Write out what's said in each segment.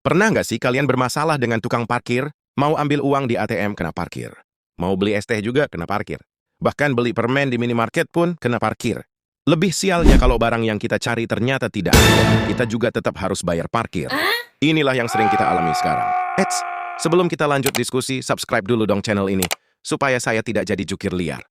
Pernah nggak sih kalian bermasalah dengan tukang parkir? Mau ambil uang di ATM kena parkir. Mau beli es teh juga kena parkir. Bahkan beli permen di minimarket pun kena parkir. Lebih sialnya kalau barang yang kita cari ternyata tidak ada. Kita juga tetap harus bayar parkir. Inilah yang sering kita alami sekarang. Eits, sebelum kita lanjut diskusi, subscribe dulu dong channel ini, supaya saya tidak jadi jukir liar.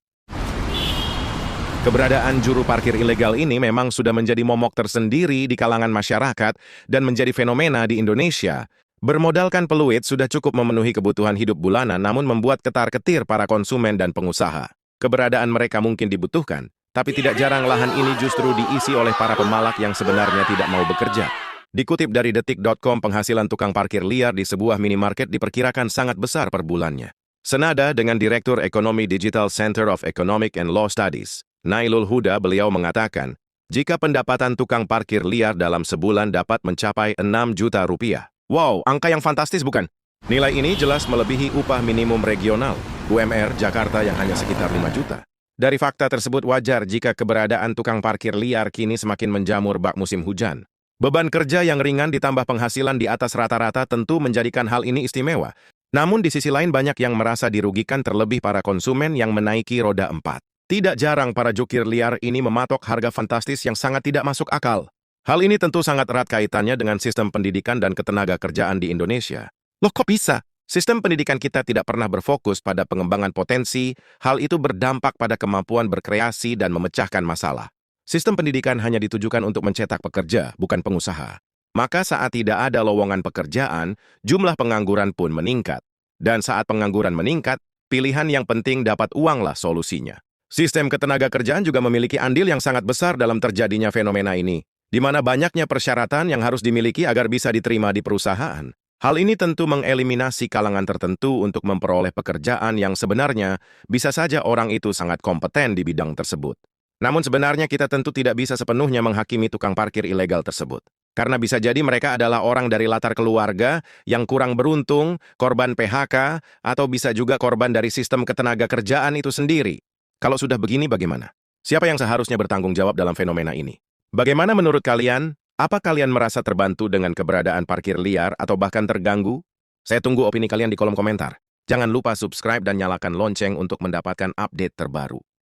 Keberadaan juru parkir ilegal ini memang sudah menjadi momok tersendiri di kalangan masyarakat dan menjadi fenomena di Indonesia. Bermodalkan peluit sudah cukup memenuhi kebutuhan hidup bulanan namun membuat ketar-ketir para konsumen dan pengusaha. Keberadaan mereka mungkin dibutuhkan, tapi tidak jarang lahan ini justru diisi oleh para pemalak yang sebenarnya tidak mau bekerja. Dikutip dari detik.com, penghasilan tukang parkir liar di sebuah minimarket diperkirakan sangat besar per bulannya. Senada dengan Direktur Ekonomi Digital Center of Economic and Law Studies, Nailul Huda, beliau mengatakan, jika pendapatan tukang parkir liar dalam sebulan dapat mencapai 6 juta rupiah. Wow, angka yang fantastis bukan? Nilai ini jelas melebihi upah minimum regional, UMR Jakarta yang hanya sekitar 5 juta. Dari fakta tersebut wajar jika keberadaan tukang parkir liar kini semakin menjamur bak musim hujan. Beban kerja yang ringan ditambah penghasilan di atas rata-rata tentu menjadikan hal ini istimewa. Namun di sisi lain banyak yang merasa dirugikan, terlebih para konsumen yang menaiki roda 4. Tidak jarang para jukir liar ini mematok harga fantastis yang sangat tidak masuk akal. Hal ini tentu sangat erat kaitannya dengan sistem pendidikan dan ketenaga kerjaan di Indonesia. Loh, kok bisa? Sistem pendidikan kita tidak pernah berfokus pada pengembangan potensi, hal itu berdampak pada kemampuan berkreasi dan memecahkan masalah. Sistem pendidikan hanya ditujukan untuk mencetak pekerja, bukan pengusaha. Maka saat tidak ada lowongan pekerjaan, jumlah pengangguran pun meningkat. Dan saat pengangguran meningkat, pilihan yang penting dapat uanglah solusinya. Sistem ketenaga kerjaan juga memiliki andil yang sangat besar dalam terjadinya fenomena ini, di mana banyaknya persyaratan yang harus dimiliki agar bisa diterima di perusahaan. Hal ini tentu mengeliminasi kalangan tertentu untuk memperoleh pekerjaan yang sebenarnya bisa saja orang itu sangat kompeten di bidang tersebut. Namun sebenarnya kita tentu tidak bisa sepenuhnya menghakimi tukang parkir ilegal tersebut. Karena bisa jadi mereka adalah orang dari latar keluarga yang kurang beruntung, korban PHK, atau bisa juga korban dari sistem ketenaga kerjaan itu sendiri. Kalau sudah begini bagaimana? Siapa yang seharusnya bertanggung jawab dalam fenomena ini? Bagaimana menurut kalian? Apa kalian merasa terbantu dengan keberadaan parkir liar atau bahkan terganggu? Saya tunggu opini kalian di kolom komentar. Jangan lupa subscribe dan nyalakan lonceng untuk mendapatkan update terbaru.